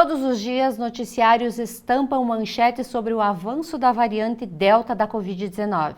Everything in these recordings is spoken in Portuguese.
Todos os dias, noticiários estampam manchetes sobre o avanço da variante Delta da Covid-19.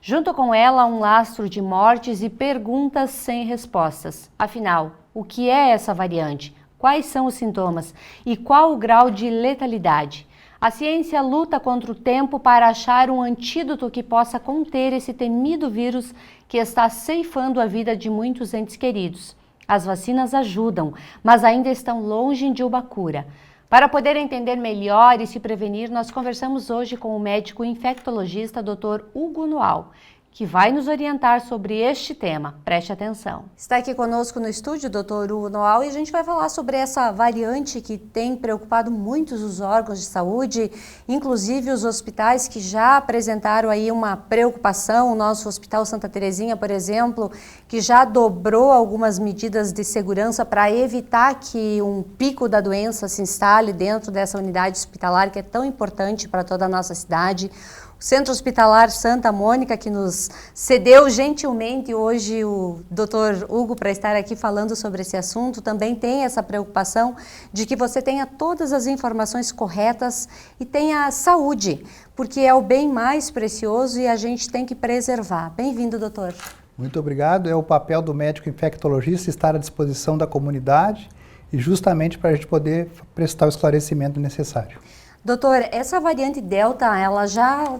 Junto com ela, um lastro de mortes e perguntas sem respostas. Afinal, o que é essa variante? Quais são os sintomas? E qual o grau de letalidade? A ciência luta contra o tempo para achar um antídoto que possa conter esse temido vírus que está ceifando a vida de muitos entes queridos. As vacinas ajudam, mas ainda estão longe de uma cura. Para poder entender melhor e se prevenir, nós conversamos hoje com o médico infectologista Dr. Hugo Noal, que vai nos orientar sobre este tema. Preste atenção. Está aqui conosco no estúdio o Dr. Hugo Noal e a gente vai falar sobre essa variante que tem preocupado muitos os órgãos de saúde, inclusive os hospitais que já apresentaram aí uma preocupação. O nosso Hospital Santa Terezinha, por exemplo, que já dobrou algumas medidas de segurança para evitar que um pico da doença se instale dentro dessa unidade hospitalar que é tão importante para toda a nossa cidade. O Centro Hospitalar Santa Mônica, que nos cedeu gentilmente hoje o Dr. Hugo para estar aqui falando sobre esse assunto, também tem essa preocupação de que você tenha todas as informações corretas e tenha saúde, porque é o bem mais precioso e a gente tem que preservar. Bem-vindo, doutor. Muito obrigado. É o papel do médico infectologista estar à disposição da comunidade e justamente para a gente poder prestar o esclarecimento necessário. Doutor, essa variante Delta, ela já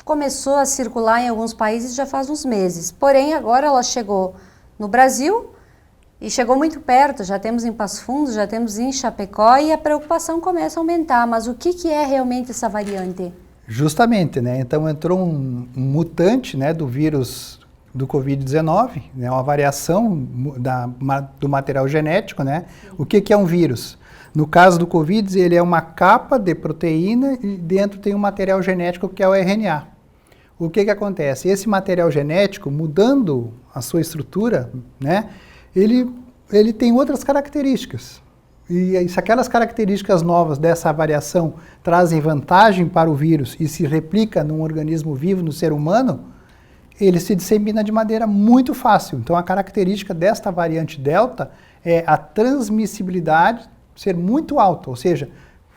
começou a circular em alguns países já faz uns meses. Porém, agora ela chegou no Brasil e chegou muito perto. Já temos em Passo Fundo, já temos em Chapecó e a preocupação começa a aumentar. Mas o que é realmente essa variante? Justamente, né? Então entrou um mutante, né, do vírus do Covid-19, né, uma variação do material genético, né? O que é um vírus? No caso do Covid, ele é uma capa de proteína e dentro tem um material genético que é o RNA. O que acontece? Esse material genético, mudando a sua estrutura, né, ele tem outras características. E se aquelas características novas dessa variação trazem vantagem para o vírus e se replica num organismo vivo, no ser humano, ele se dissemina de maneira muito fácil. Então a característica desta variante Delta é a transmissibilidade ser muito alta, ou seja,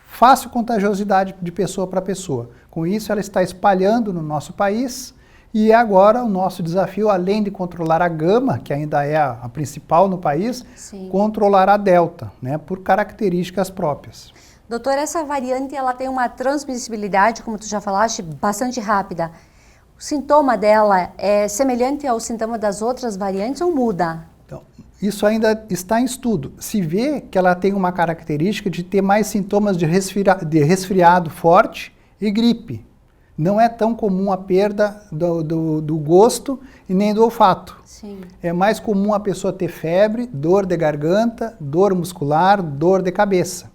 fácil contagiosidade de pessoa para pessoa. Com isso, ela está espalhando no nosso país e agora o nosso desafio, além de controlar a gama, que ainda é a principal no país, sim, controlar a delta, né, por características próprias. Doutor, essa variante ela tem uma transmissibilidade, como tu já falaste, bastante rápida. O sintoma dela é semelhante ao sintoma das outras variantes ou muda? Então, isso ainda está em estudo. Se vê que ela tem uma característica de ter mais sintomas de resfriado forte e gripe. Não é tão comum a perda do gosto e nem do olfato. Sim. É mais comum a pessoa ter febre, dor de garganta, dor muscular, dor de cabeça.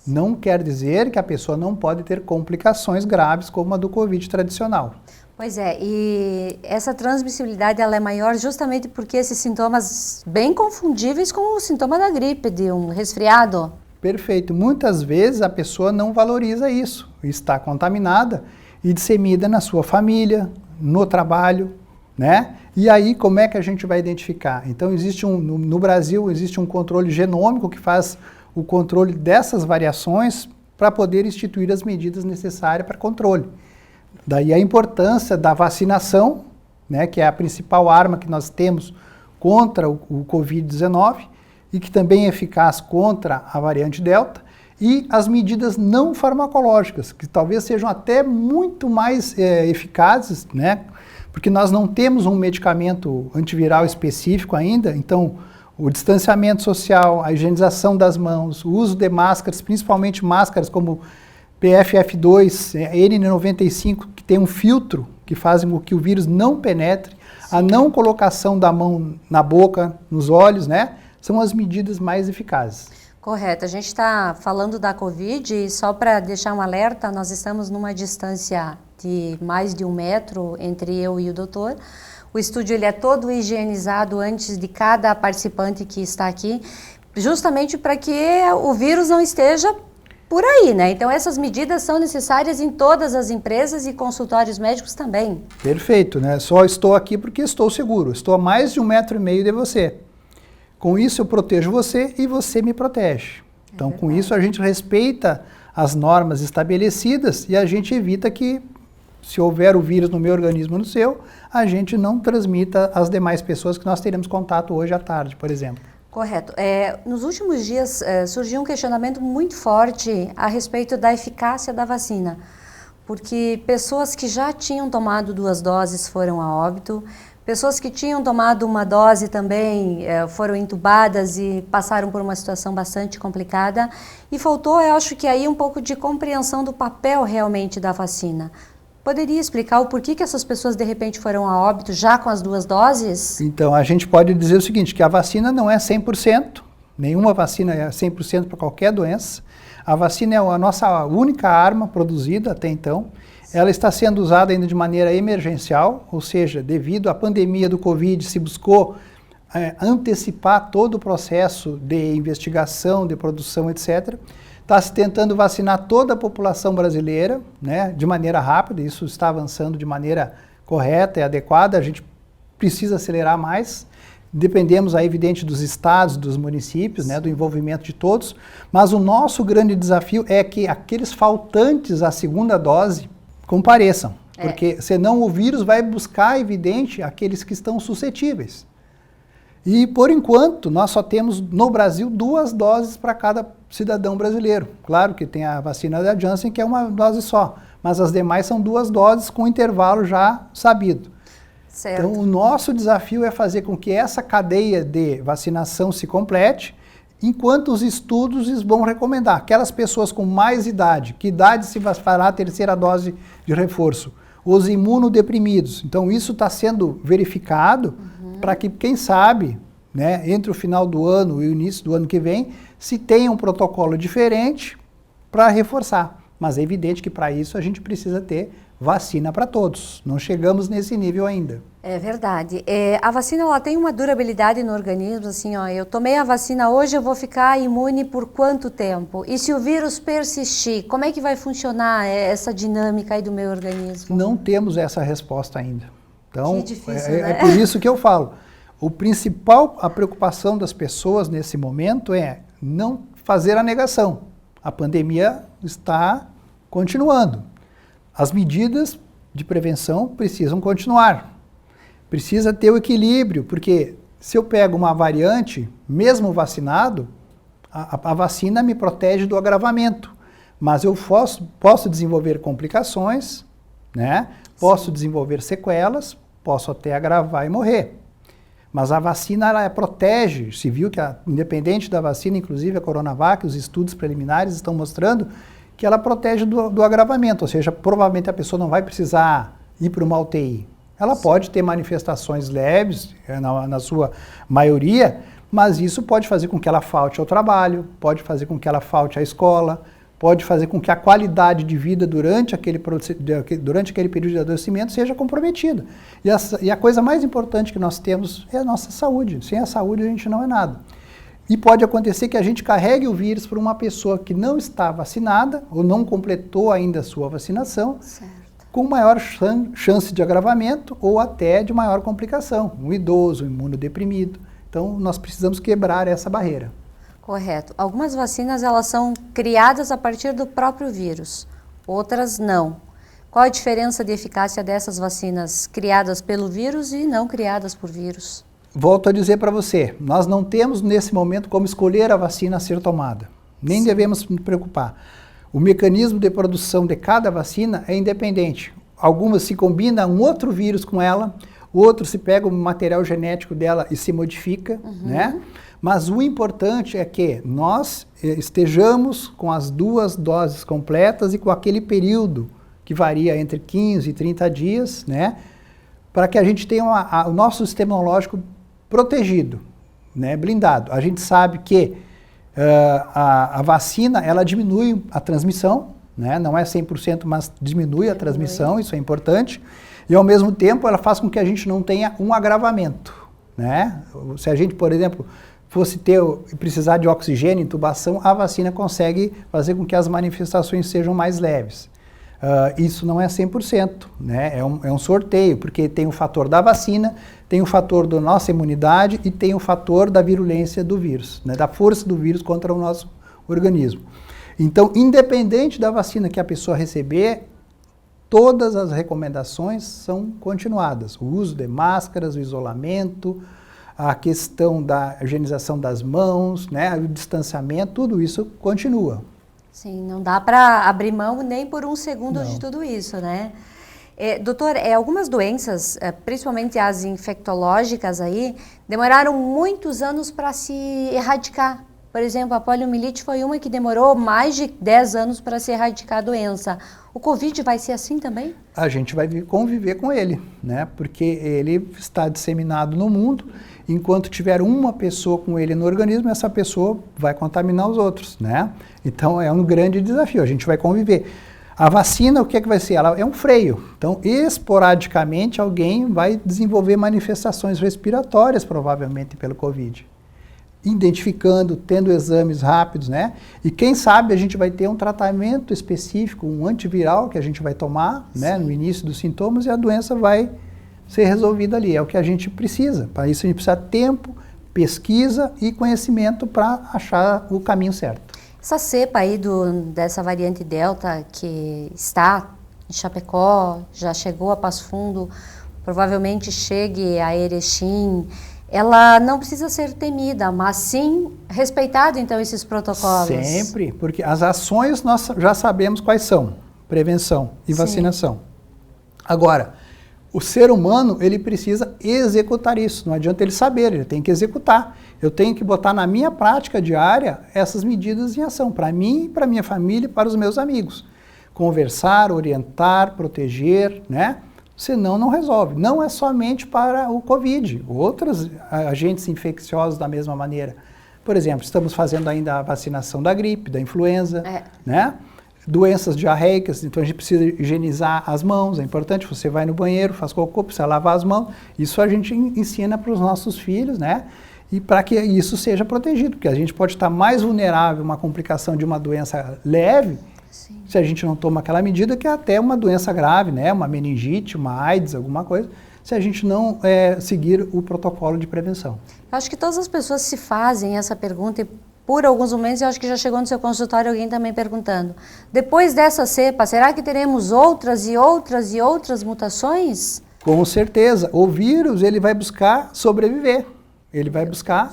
Sim. Não quer dizer que a pessoa não pode ter complicações graves como a do Covid tradicional. Pois é, e essa transmissibilidade ela é maior justamente porque esses sintomas bem confundíveis com o sintoma da gripe, de um resfriado. Perfeito. Muitas vezes a pessoa não valoriza isso, está contaminada e dissemina na sua família, no trabalho, né? E aí como é que a gente vai identificar? Então existe no Brasil existe um controle genômico que faz o controle dessas variações para poder instituir as medidas necessárias para controle. Daí a importância da vacinação, né, que é a principal arma que nós temos contra o Covid-19 e que também é eficaz contra a variante Delta, e as medidas não farmacológicas, que talvez sejam até muito mais eficazes, né, porque nós não temos um medicamento antiviral específico ainda, então o distanciamento social, a higienização das mãos, o uso de máscaras, principalmente máscaras como PFF2, N95, que tem um filtro que faz com que o vírus não penetre, sim, a não colocação da mão na boca, nos olhos, né? São as medidas mais eficazes. Correto. A gente está falando da Covid e só para deixar um alerta, nós estamos numa distância de mais de 1 metro entre eu e o doutor. O estúdio ele é todo higienizado antes de cada participante que está aqui, justamente para que o vírus não esteja por aí, né? Então essas medidas são necessárias em todas as empresas e consultórios médicos também. Perfeito, né? Só estou aqui porque estou seguro. Estou a mais de 1,5 metro de você. Com isso eu protejo você e você me protege. Então, com isso, a gente respeita as normas estabelecidas e a gente evita que, se houver o vírus no meu organismo ou no seu, a gente não transmita às demais pessoas que nós teremos contato hoje à tarde, por exemplo. Correto. Nos últimos dias surgiu um questionamento muito forte a respeito da eficácia da vacina, porque pessoas que já tinham tomado 2 doses foram a óbito, pessoas que tinham tomado 1 dose também foram entubadas e passaram por uma situação bastante complicada, e faltou, eu acho que aí um pouco de compreensão do papel realmente da vacina. Poderia explicar o porquê que essas pessoas de repente foram a óbito já com as 2 doses? Então, a gente pode dizer o seguinte, que a vacina não é 100%, nenhuma vacina é 100% para qualquer doença. A vacina é a nossa única arma produzida até então. Ela está sendo usada ainda de maneira emergencial, ou seja, devido à pandemia do Covid, se buscou antecipar todo o processo de investigação, de produção, etc. Está se tentando vacinar toda a população brasileira, né, de maneira rápida, isso está avançando de maneira correta e adequada, a gente precisa acelerar mais, dependemos, é evidente, dos estados, dos municípios, né, do envolvimento de todos, mas o nosso grande desafio é que aqueles faltantes à 2ª dose compareçam, porque senão o vírus vai buscar, evidente, aqueles que estão suscetíveis. E, por enquanto, nós só temos no Brasil 2 doses para cada cidadão brasileiro. Claro que tem a vacina da Janssen, que é 1 dose só, mas as demais são 2 doses com intervalo já sabido. Certo. Então, o nosso desafio é fazer com que essa cadeia de vacinação se complete, enquanto os estudos vão recomendar. Aquelas pessoas com mais idade, que idade se fará a 3ª dose de reforço? Os imunodeprimidos. Então, isso está sendo verificado para que, quem sabe, né, entre o final do ano e o início do ano que vem, se tenha um protocolo diferente para reforçar. Mas é evidente que para isso a gente precisa ter vacina para todos. Não chegamos nesse nível ainda. É verdade. A vacina ela tem uma durabilidade no organismo, assim, ó, eu tomei a vacina hoje, eu vou ficar imune por quanto tempo? E se o vírus persistir, como é que vai funcionar essa dinâmica aí do meu organismo? Não temos essa resposta ainda. Então, que difícil, né? É por isso que eu falo, a preocupação das pessoas nesse momento é não fazer a negação. A pandemia está continuando. As medidas de prevenção precisam continuar. Precisa ter o equilíbrio, porque se eu pego uma variante, mesmo vacinado, a vacina me protege do agravamento. Mas eu posso desenvolver complicações, né? Posso desenvolver sequelas, posso até agravar e morrer. Mas a vacina, ela protege, se viu que, independente da vacina, inclusive a Coronavac, os estudos preliminares estão mostrando que ela protege do agravamento, ou seja, provavelmente a pessoa não vai precisar ir para uma UTI. Ela pode ter manifestações leves, na sua maioria, mas isso pode fazer com que ela falte ao trabalho, pode fazer com que ela falte à escola, pode fazer com que a qualidade de vida durante aquele período de adoecimento seja comprometida. E a coisa mais importante que nós temos é a nossa saúde. Sem a saúde a gente não é nada. E pode acontecer que a gente carregue o vírus para uma pessoa que não está vacinada ou não completou ainda a sua vacinação, com maior chance de agravamento ou até de maior complicação. Um idoso, um imunodeprimido. Então nós precisamos quebrar essa barreira. Correto. Algumas vacinas elas são criadas a partir do próprio vírus, outras não. Qual a diferença de eficácia dessas vacinas criadas pelo vírus e não criadas por vírus? Volto a dizer para você, nós não temos nesse momento como escolher a vacina a ser tomada. Nem devemos nos preocupar. O mecanismo de produção de cada vacina é independente. Algumas se combina um outro vírus com ela, outro se pega o material genético dela e se modifica, né? Mas o importante é que nós estejamos com as 2 doses completas e com aquele período que varia entre 15 e 30 dias, né? Para que a gente tenha o nosso sistema imunológico protegido, né? Blindado. A gente sabe que a vacina, ela diminui a transmissão, né? Não é 100%, mas diminui a transmissão, isso é importante. E ao mesmo tempo ela faz com que a gente não tenha um agravamento, né? Se a gente, por exemplo, fosse precisar de oxigênio, intubação, a vacina consegue fazer com que as manifestações sejam mais leves. Isso não é 100%, né? É um sorteio, porque tem o fator da vacina, tem o fator da nossa imunidade e tem o fator da virulência do vírus, né? Da força do vírus contra o nosso organismo. Então, independente da vacina que a pessoa receber, todas as recomendações são continuadas. O uso de máscaras, o isolamento, a questão da higienização das mãos, né, o distanciamento, tudo isso continua. Sim, não dá para abrir mão nem por um segundo Não. de tudo isso, né? Doutor, algumas doenças, principalmente as infectológicas aí, demoraram muitos anos para se erradicar. Por exemplo, a poliomielite foi uma que demorou mais de 10 anos para se erradicar a doença. O Covid vai ser assim também? A gente vai conviver com ele, né? Porque ele está disseminado no mundo. Enquanto tiver uma pessoa com ele no organismo, essa pessoa vai contaminar os outros, né? Então é um grande desafio, a gente vai conviver. A vacina, o que é que vai ser? Ela é um freio. Então, esporadicamente, alguém vai desenvolver manifestações respiratórias, provavelmente pelo Covid. Identificando, tendo exames rápidos, né? E quem sabe a gente vai ter um tratamento específico, um antiviral que a gente vai tomar, né, no início dos sintomas, e a doença vai ser resolvida ali. É o que a gente precisa. Para isso a gente precisa de tempo, pesquisa e conhecimento para achar o caminho certo. Essa cepa aí dessa variante Delta que está em Chapecó, já chegou a Passo Fundo, provavelmente chegue a Erechim, ela não precisa ser temida, mas sim respeitado então esses protocolos. Sempre, porque as ações nós já sabemos quais são: prevenção e vacinação. Agora, o ser humano, ele precisa executar isso, não adianta ele saber, ele tem que executar. Eu tenho que botar na minha prática diária essas medidas em ação, para mim, para minha família e para os meus amigos. Conversar, orientar, proteger, né? Senão não resolve. Não é somente para o Covid, outros agentes infecciosos da mesma maneira. Por exemplo, estamos fazendo ainda a vacinação da gripe, da influenza, né? Doenças diarreicas, então a gente precisa higienizar as mãos, é importante, você vai no banheiro, faz cocô, precisa lavar as mãos, isso a gente ensina para os nossos filhos, né? E para que isso seja protegido, porque a gente pode estar mais vulnerável a uma complicação de uma doença leve, se a gente não toma aquela medida, que é até uma doença grave, né? Uma meningite, uma AIDS, alguma coisa, se a gente não seguir o protocolo de prevenção. Eu acho que todas as pessoas se fazem essa pergunta e por alguns momentos eu acho que já chegou no seu consultório alguém também perguntando, depois dessa cepa, será que teremos outras e outras e outras mutações? Com certeza, o vírus ele vai buscar sobreviver, ele vai buscar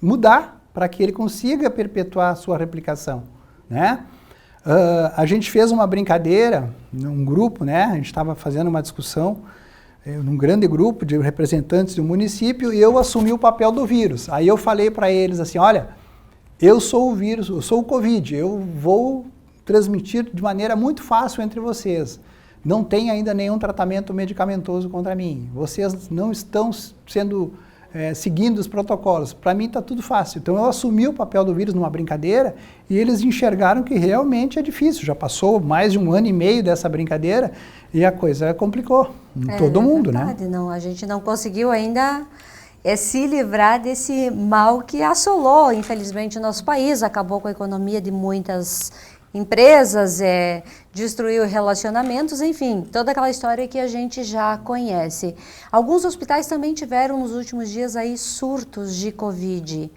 mudar para que ele consiga perpetuar a sua replicação, né? A gente fez uma brincadeira num grupo, né? A gente estava fazendo uma discussão num grande grupo de representantes do município e eu assumi o papel do vírus. Aí eu falei para eles assim, olha, eu sou o vírus, eu sou o Covid, eu vou transmitir de maneira muito fácil entre vocês. Não tem ainda nenhum tratamento medicamentoso contra mim. Vocês não estão seguindo os protocolos. Para mim está tudo fácil. Então eu assumi o papel do vírus numa brincadeira e eles enxergaram que realmente é difícil. Já passou mais de 1 ano e meio dessa brincadeira e a coisa complicou em todo mundo, verdade, né? Não, a gente não conseguiu ainda se livrar desse mal que assolou, infelizmente, o nosso país, acabou com a economia de muitas empresas, destruiu relacionamentos, enfim, toda aquela história que a gente já conhece. Alguns hospitais também tiveram nos últimos dias aí surtos de Covid.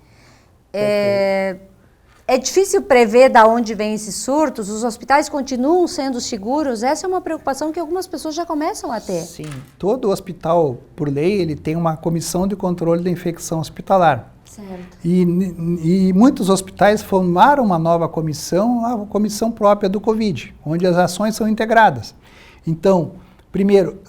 É difícil prever de onde vêm esses surtos? Os hospitais continuam sendo seguros? Essa é uma preocupação que algumas pessoas já começam a ter. Sim, todo hospital, por lei, ele tem uma comissão de controle da infecção hospitalar. Certo. E muitos hospitais formaram uma nova comissão, a comissão própria do Covid, onde as ações são integradas. Então, primeiro,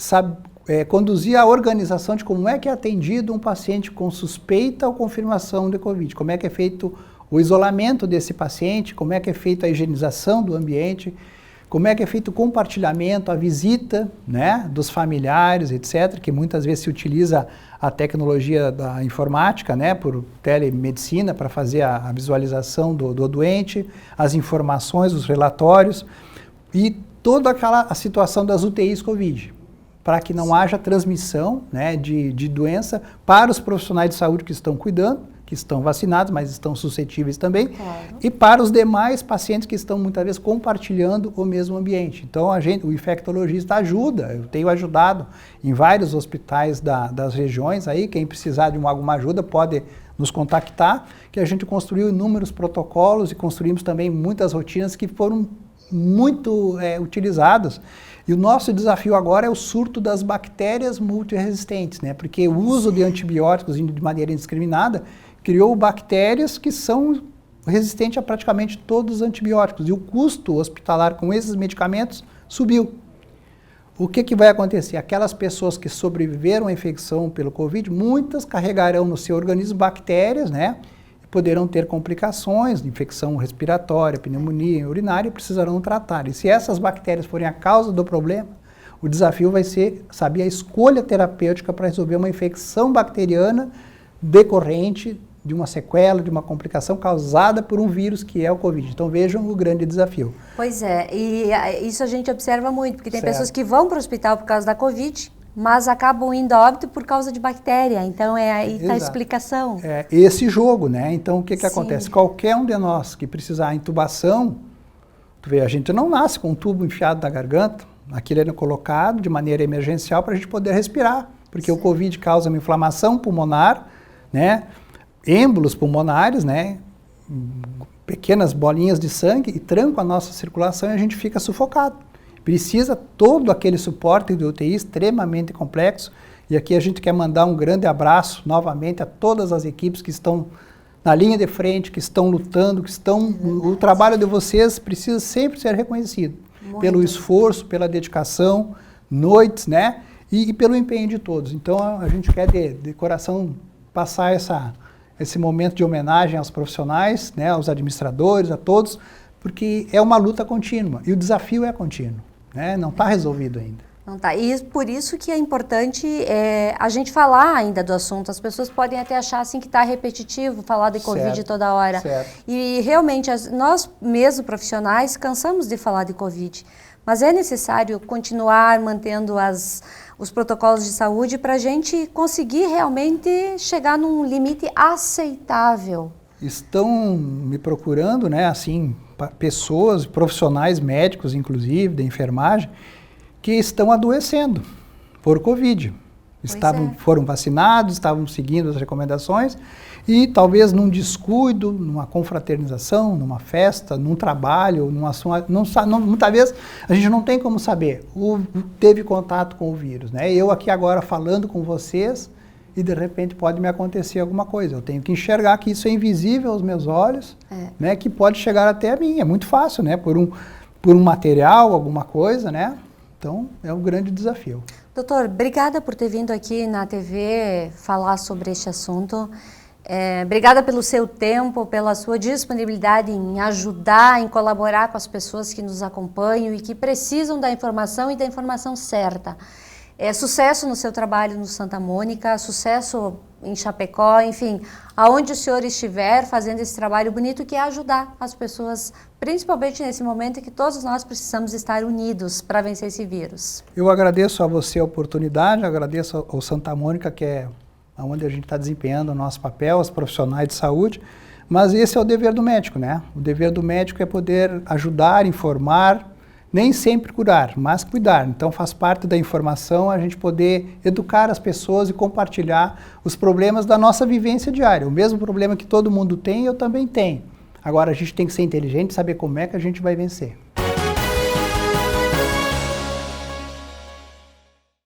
conduzir a organização de como é que é atendido um paciente com suspeita ou confirmação de Covid, como é que é feito o isolamento desse paciente, como é que é feita a higienização do ambiente, como é que é feito o compartilhamento, a visita, né, dos familiares, etc., que muitas vezes se utiliza a tecnologia da informática, né, por telemedicina, para fazer a visualização do doente, as informações, os relatórios, e toda a situação das UTIs Covid, para que não haja transmissão, né, de doença para os profissionais de saúde que estão cuidando, que estão vacinados, mas estão suscetíveis também, Claro. e para os demais pacientes que estão muitas vezes compartilhando o mesmo ambiente. Então o infectologista ajuda, eu tenho ajudado em vários hospitais das regiões aí, quem precisar de alguma ajuda pode nos contactar, que a gente construiu inúmeros protocolos e construímos também muitas rotinas que foram muito utilizadas. E o nosso desafio agora é o surto das bactérias multiresistentes, né? Porque o uso de antibióticos de maneira indiscriminada criou bactérias que são resistentes a praticamente todos os antibióticos. E o custo hospitalar com esses medicamentos subiu. O que vai acontecer? Aquelas pessoas que sobreviveram à infecção pelo Covid, muitas carregarão no seu organismo bactérias, né? Poderão ter complicações de infecção respiratória, pneumonia urinária e precisarão tratar. E se essas bactérias forem a causa do problema, o desafio vai ser saber a escolha terapêutica para resolver uma infecção bacteriana decorrente de uma sequela, de uma complicação causada por um vírus que é o Covid. Então vejam o grande desafio. Pois é, e isso a gente observa muito, porque tem Certo. pessoas que vão para o hospital por causa da Covid, mas acabam indo a óbito por causa de bactéria. Então aí está a Exato. explicação. É esse jogo, né? Então o que Sim. acontece? Qualquer um de nós que precisar de intubação, tu vê, a gente não nasce com um tubo enfiado na garganta, aquilo é colocado de maneira emergencial para a gente poder respirar, porque o Covid causa uma inflamação pulmonar, né? Êmbolos pulmonares, né? Pequenas bolinhas de sangue e trancam a nossa circulação e a gente fica sufocado. Precisa todo aquele suporte de UTI extremamente complexo. E aqui a gente quer mandar um grande abraço novamente a todas as equipes que estão na linha de frente, que estão lutando, o trabalho de vocês precisa sempre ser reconhecido. Muito. Pelo esforço, pela dedicação, noites, né? E pelo empenho de todos. Então a gente quer de coração passar esse momento de homenagem aos profissionais, né, aos administradores, a todos, porque é uma luta contínua e o desafio é contínuo, né, não está resolvido ainda. Não tá. E por isso que é importante a gente falar ainda do assunto. As pessoas podem até achar assim que está repetitivo falar de Covid Certo, toda hora. certo. E realmente nós mesmo profissionais cansamos de falar de Covid. Mas é necessário continuar mantendo os protocolos de saúde para a gente conseguir realmente chegar num limite aceitável. Estão me procurando, né, assim, pessoas, profissionais médicos, inclusive, da enfermagem, que estão adoecendo por Covid. Foram vacinados, estavam seguindo as recomendações e talvez num descuido, numa confraternização, numa festa, num trabalho, muitas vezes a gente não tem como saber, teve contato com o vírus, né? Eu aqui agora falando com vocês e de repente pode me acontecer alguma coisa. Eu tenho que enxergar que isso é invisível aos meus olhos, né? Que pode chegar até a mim, é muito fácil, né? Por um material, alguma coisa, né? Então, é um grande desafio. Doutor, obrigada por ter vindo aqui na TV falar sobre este assunto. Obrigada pelo seu tempo, pela sua disponibilidade em ajudar, em colaborar com as pessoas que nos acompanham e que precisam da informação e da informação certa. Sucesso no seu trabalho no Santa Mônica, sucesso em Chapecó, enfim, aonde o senhor estiver fazendo esse trabalho bonito que é ajudar as pessoas, principalmente nesse momento em que todos nós precisamos estar unidos para vencer esse vírus. Eu agradeço a você a oportunidade, agradeço ao Santa Mônica, que é onde a gente está desempenhando o nosso papel, os profissionais de saúde, mas esse é o dever do médico, né? O dever do médico é poder ajudar, informar, nem sempre curar, mas cuidar. Então faz parte da informação a gente poder educar as pessoas e compartilhar os problemas da nossa vivência diária. O mesmo problema que todo mundo tem, eu também tenho. Agora a gente tem que ser inteligente e saber como é que a gente vai vencer.